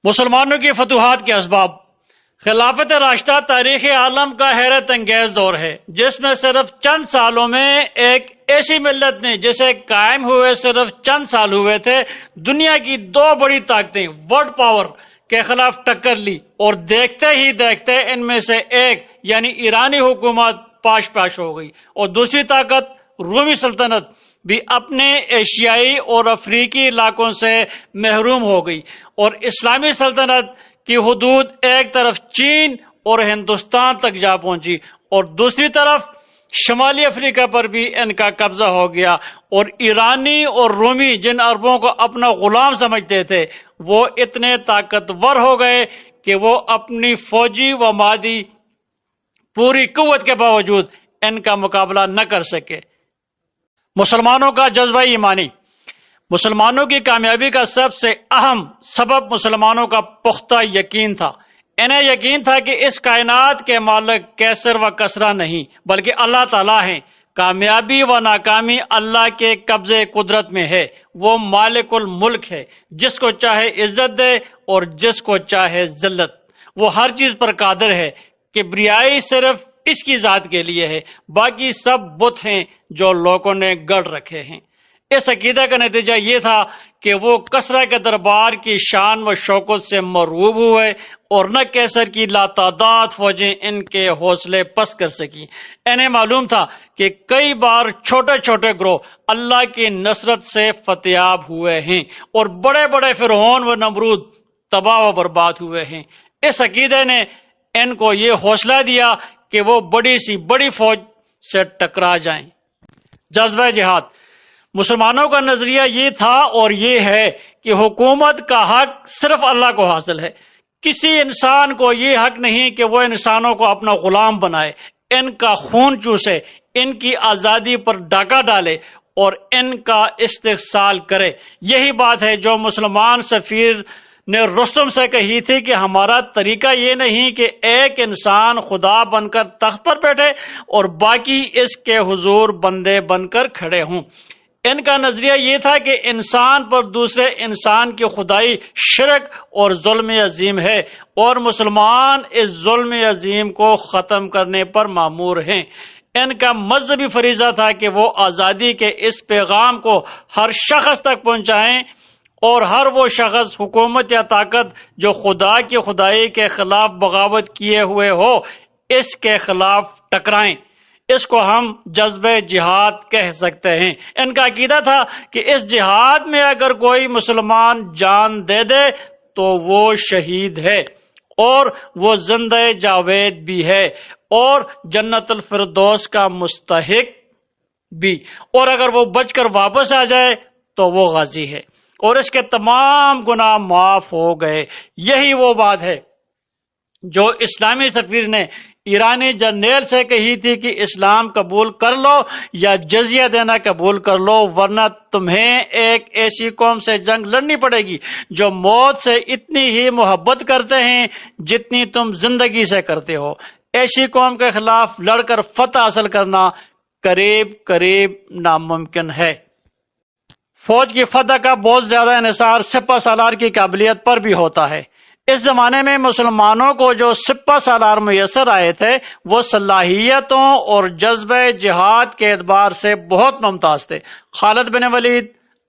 مسلمانوں کی فتوحات کے اسباب۔ خلافت راشدہ تاریخ عالم کا حیرت انگیز دور ہے جس میں صرف چند سالوں میں ایک ایسی ملت نے جسے قائم ہوئے صرف چند سال ہوئے تھے، دنیا کی دو بڑی طاقتیں ورلڈ پاور کے خلاف ٹکر لی، اور دیکھتے ہی دیکھتے ان میں سے ایک یعنی ایرانی حکومت پاش پاش ہو گئی، اور دوسری طاقت رومی سلطنت بھی اپنے ایشیائی اور افریقی علاقوں سے محروم ہو گئی، اور اسلامی سلطنت کی حدود ایک طرف چین اور ہندوستان تک جا پہنچی اور دوسری طرف شمالی افریقہ پر بھی ان کا قبضہ ہو گیا، اور ایرانی اور رومی جن عربوں کو اپنا غلام سمجھتے تھے وہ اتنے طاقتور ہو گئے کہ وہ اپنی فوجی و مادی پوری قوت کے باوجود ان کا مقابلہ نہ کر سکے۔ مسلمانوں کا جذبہ ایمانی۔ مسلمانوں کی کامیابی کا سب سے اہم سبب مسلمانوں کا پختہ یقین تھا۔ انہیں یقین تھا کہ اس کائنات کے مالک کیسر و کسرا نہیں بلکہ اللہ تعالیٰ ہیں۔ کامیابی و ناکامی اللہ کے قبضے قدرت میں ہے۔ وہ مالک الملک ہے، جس کو چاہے عزت دے اور جس کو چاہے ذلت۔ وہ ہر چیز پر قادر ہے۔ کبریائی صرف اس کی ذات کے لیے ہے، باقی سب بت ہیں جو لوگوں نے گڑھ رکھے ہیں۔ اس عقیدہ کا نتیجہ یہ تھا کہ وہ کسرا کے دربار کی شان و شوکت سے مرعوب ہوئے اور نہ کیسر کی لاتعداد فوجیں ان کے حوصلے پست کر سکیں۔ انہیں معلوم تھا کہ کئی بار چھوٹے چھوٹے گروہ اللہ کی نصرت سے فتیاب ہوئے ہیں اور بڑے بڑے فرعون و نمرود تباہ و برباد ہوئے ہیں۔ اس عقیدے نے ان کو یہ حوصلہ دیا کہ وہ بڑی سی بڑی فوج سے ٹکرا جائیں۔ جذبہ جہاد۔ مسلمانوں کا نظریہ یہ تھا اور یہ ہے کہ حکومت کا حق صرف اللہ کو حاصل ہے۔ کسی انسان کو یہ حق نہیں کہ وہ انسانوں کو اپنا غلام بنائے، ان کا خون چوسے، ان کی آزادی پر ڈاکہ ڈالے اور ان کا استحصال کرے۔ یہی بات ہے جو مسلمان سفیر نے رستم سے کہی تھی کہ ہمارا طریقہ یہ نہیں کہ ایک انسان خدا بن کر تخت پر بیٹھے اور باقی اس کے حضور بندے بن کر کھڑے ہوں۔ ان کا نظریہ یہ تھا کہ انسان پر دوسرے انسان کی خدائی شرک اور ظلم عظیم ہے، اور مسلمان اس ظلم عظیم کو ختم کرنے پر مامور ہیں۔ ان کا مذہبی فریضہ تھا کہ وہ آزادی کے اس پیغام کو ہر شخص تک پہنچائیں، اور ہر وہ شخص، حکومت یا طاقت جو خدا کی خدائی کے خلاف بغاوت کیے ہوئے ہو، اس کے خلاف ٹکرائیں۔ اس کو ہم جذبہ جہاد کہہ سکتے ہیں۔ ان کا عقیدہ تھا کہ اس جہاد میں اگر کوئی مسلمان جان دے دے تو وہ شہید ہے، اور وہ زندہ جاوید بھی ہے اور جنت الفردوس کا مستحق بھی، اور اگر وہ بچ کر واپس آ جائے تو وہ غازی ہے اور اس کے تمام گناہ معاف ہو گئے۔ یہی وہ بات ہے جو اسلامی سفیر نے ایرانی جرنیل سے کہی تھی کہ اسلام قبول کر لو یا جزیہ دینا قبول کر لو، ورنہ تمہیں ایک ایسی قوم سے جنگ لڑنی پڑے گی جو موت سے اتنی ہی محبت کرتے ہیں جتنی تم زندگی سے کرتے ہو۔ ایسی قوم کے خلاف لڑ کر فتح حاصل کرنا قریب قریب ناممکن ہے۔ فوج کی فتح کا بہت زیادہ انحصار سپہ سالار کی قابلیت پر بھی ہوتا ہے۔ اس زمانے میں مسلمانوں کو جو سپہ سالار میسر آئے تھے وہ صلاحیتوں اور جذبہ جہاد کے اعتبار سے بہت ممتاز تھے۔ خالد بن ولید،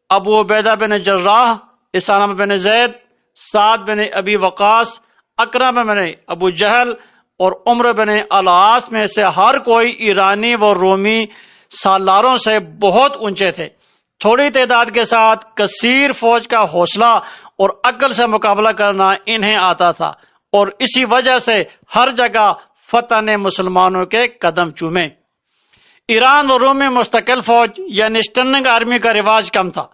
ابو عبیدہ بن جراح، اسامہ بن زید، سعد بن ابی وقاص، اکرمہ بن ابو جہل اور عمر بن العاص میں سے ہر کوئی ایرانی و رومی سالاروں سے بہت اونچے تھے۔ تھوڑی تعداد کے ساتھ کثیر فوج کا حوصلہ اور عقل سے مقابلہ کرنا انہیں آتا تھا، اور اسی وجہ سے ہر جگہ فتح نے مسلمانوں کے قدم چومے۔ ایران اور روم میں مستقل فوج یعنی اسٹینڈنگ آرمی کا رواج کم تھا۔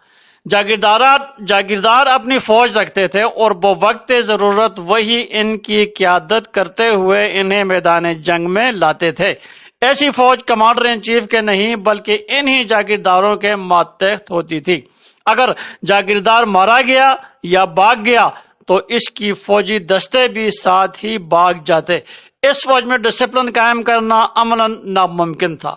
جاگیردار اپنی فوج رکھتے تھے اور بوقت ضرورت وہی ان کی قیادت کرتے ہوئے انہیں میدان جنگ میں لاتے تھے۔ ایسی فوج کمانڈر ان چیف کے نہیں بلکہ انہی جاگیرداروں کے ماتحت ہوتی تھی۔ اگر جاگیردار مارا گیا یا بھاگ گیا تو اس کی فوجی دستے بھی ساتھ ہی بھاگ جاتے۔ اس فوج میں ڈسپلن قائم کرنا عملاً ناممکن تھا۔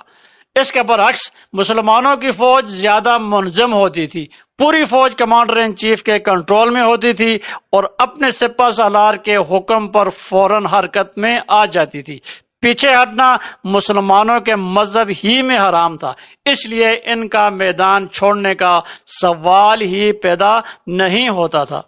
اس کے برعکس مسلمانوں کی فوج زیادہ منظم ہوتی تھی، پوری فوج کمانڈر ان چیف کے کنٹرول میں ہوتی تھی اور اپنے سپہ سالار کے حکم پر فوراً حرکت میں آ جاتی تھی۔ پیچھے ہٹنا مسلمانوں کے مذہب ہی میں حرام تھا، اس لیے ان کا میدان چھوڑنے کا سوال ہی پیدا نہیں ہوتا تھا۔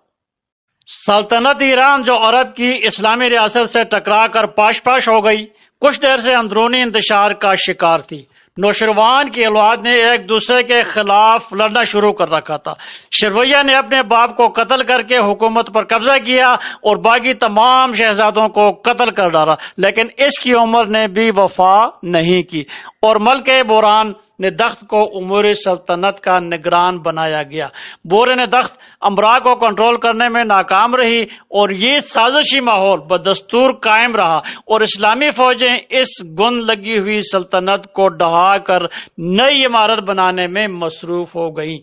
سلطنت ایران جو عرب کی اسلامی ریاست سے ٹکرا کر پاش پاش ہو گئی، کچھ دیر سے اندرونی انتشار کا شکار تھی۔ نوشروان کی اولاد نے ایک دوسرے کے خلاف لڑنا شروع کر رکھا تھا۔ شرویہ نے اپنے باپ کو قتل کر کے حکومت پر قبضہ کیا اور باقی تمام شہزادوں کو قتل کر ڈالا، لیکن اس کی عمر نے بھی وفا نہیں کی اور ملک بوران نے دخت کو امور سلطنت کا نگران بنایا گیا۔ بورے نے دخت امراء کو کنٹرول کرنے میں ناکام رہی اور یہ سازشی ماحول بدستور قائم رہا اور اسلامی فوجیں اس گند لگی ہوئی سلطنت کو ڈھا کر نئی عمارت بنانے میں مصروف ہو گئیں۔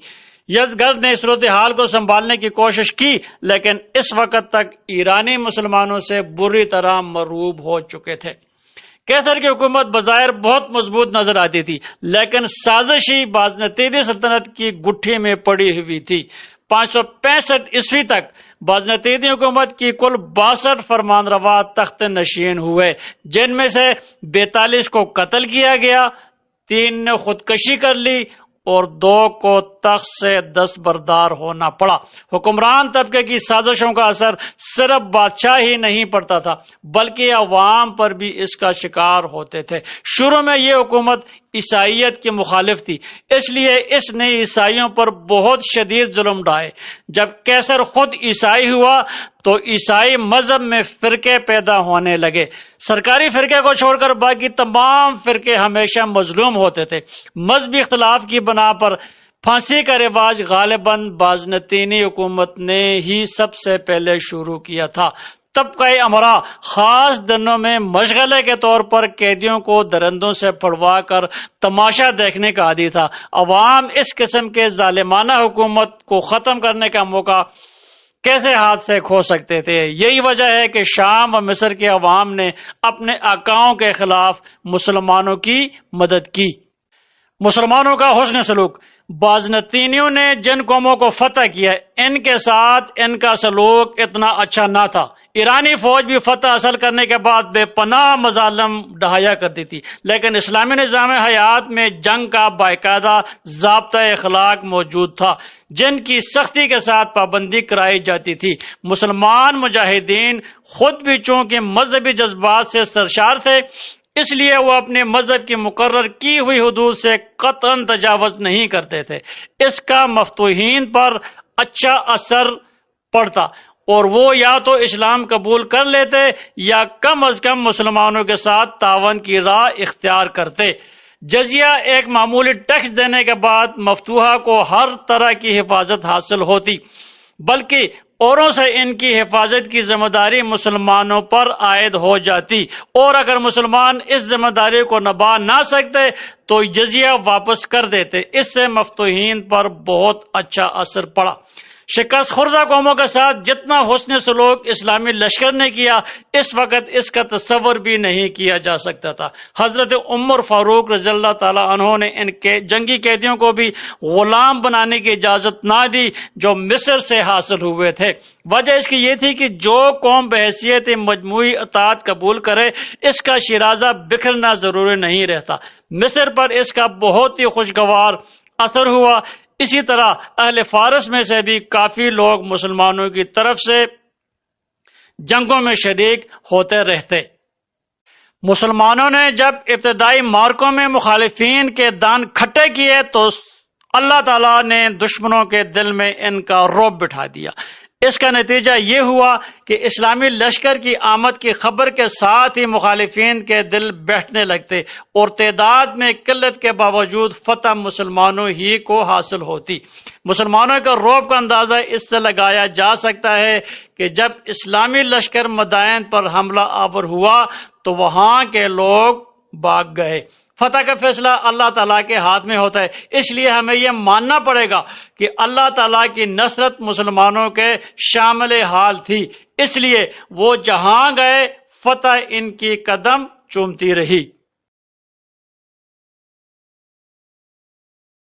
یزدگرد نے صورتحال کو سنبھالنے کی کوشش کی، لیکن اس وقت تک ایرانی مسلمانوں سے بری طرح مرعوب ہو چکے تھے۔ کیسر کی حکومت بظاہر بہت مضبوط نظر آتی تھی، لیکن سازشی بازنطینی سلطنت کی گٹھی میں پڑی ہوئی تھی۔ 565 عیسوی تک بازنطینی حکومت کی کل 62 فرمان روا تخت نشین ہوئے، جن میں سے 42 کو قتل کیا گیا، 3 نے خودکشی کر لی اور 2 کو تخت سے دستبردار ہونا پڑا۔ حکمران طبقے کی سازشوں کا اثر صرف بادشاہ ہی نہیں پڑتا تھا، بلکہ عوام پر بھی اس کا شکار ہوتے تھے۔ شروع میں یہ حکومت عیسائیت کی مخالف تھی، اس لیے اس نے عیسائیوں پر بہت شدید ظلم ڈھائے۔ جب کیسر خود عیسائی ہوا تو عیسائی مذہب میں فرقے پیدا ہونے لگے۔ سرکاری فرقے کو چھوڑ کر باقی تمام فرقے ہمیشہ مظلوم ہوتے تھے۔ مذہبی اختلاف کی بنا پر پھانسی کا رواج غالباً بازنطینی حکومت نے ہی سب سے پہلے شروع کیا تھا۔ طبقہ امراء خاص دنوں میں مشغلے کے طور پر قیدیوں کو درندوں سے پھڑوا کر تماشا دیکھنے کا عادی تھا۔ عوام اس قسم کے ظالمانہ حکومت کو ختم کرنے کا موقع کیسے ہاتھ سے کھو سکتے تھے؟ یہی وجہ ہے کہ شام و مصر کے عوام نے اپنے آقاؤں کے خلاف مسلمانوں کی مدد کی۔ مسلمانوں کا حسن سلوک۔ بازنطینیوں نے جن قوموں کو فتح کیا، ان کے ساتھ ان کا سلوک اتنا اچھا نہ تھا۔ ایرانی فوج بھی فتح حاصل کرنے کے بعد بے پناہ مظالم ڈھایا کرتی تھی، لیکن اسلامی نظام حیات میں جنگ کا باقاعدہ ضابطۂ اخلاق موجود تھا، جن کی سختی کے ساتھ پابندی کرائی جاتی تھی۔ مسلمان مجاہدین خود بھی چونکہ مذہبی جذبات سے سرشار تھے، اس لیے وہ اپنے مذہب کی مقرر کی ہوئی حدود سے قطعاً تجاوز نہیں کرتے تھے۔ اس کا مفتوحین پر اچھا اثر پڑتا اور وہ یا تو اسلام قبول کر لیتے یا کم از کم مسلمانوں کے ساتھ تعاون کی راہ اختیار کرتے۔ جزیہ ایک معمولی ٹیکس دینے کے بعد مفتوحہ کو ہر طرح کی حفاظت حاصل ہوتی، بلکہ اوروں سے ان کی حفاظت کی ذمہ داری مسلمانوں پر عائد ہو جاتی، اور اگر مسلمان اس ذمہ داری کو نبھا نہ سکتے تو جزیہ واپس کر دیتے۔ اس سے مفتوحین پر بہت اچھا اثر پڑا۔ شکست خوردہ قوموں کے ساتھ جتنا حسن سلوک اسلامی لشکر نے کیا، اس وقت اس کا تصور بھی نہیں کیا جا سکتا تھا۔ حضرت عمر فاروق رضی اللہ تعالی عنہ نے ان کے جنگی قیدیوں کو بھی غلام بنانے کی اجازت نہ دی جو مصر سے حاصل ہوئے تھے۔ وجہ اس کی یہ تھی کہ جو قوم بحیثیت مجموعی اطاعت قبول کرے، اس کا شیرازہ بکھرنا ضروری نہیں رہتا۔ مصر پر اس کا بہت ہی خوشگوار اثر ہوا۔ اسی طرح اہل فارس میں سے بھی کافی لوگ مسلمانوں کی طرف سے جنگوں میں شریک ہوتے رہتے۔ مسلمانوں نے جب ابتدائی مارکوں میں مخالفین کے دان کھٹے کیے تو اللہ تعالیٰ نے دشمنوں کے دل میں ان کا رعب بٹھا دیا۔ اس کا نتیجہ یہ ہوا کہ اسلامی لشکر کی آمد کی خبر کے ساتھ ہی مخالفین کے دل بیٹھنے لگتے اور تعداد میں قلت کے باوجود فتح مسلمانوں ہی کو حاصل ہوتی۔ مسلمانوں کا رعب کا اندازہ اس سے لگایا جا سکتا ہے کہ جب اسلامی لشکر مدائن پر حملہ آور ہوا تو وہاں کے لوگ بھاگ گئے۔ فتح کا فیصلہ اللہ تعالیٰ کے ہاتھ میں ہوتا ہے، اس لیے ہمیں یہ ماننا پڑے گا کہ اللہ تعالیٰ کی نصرت مسلمانوں کے شامل حال تھی، اس لیے وہ جہاں گئے فتح ان کی قدم چومتی رہی۔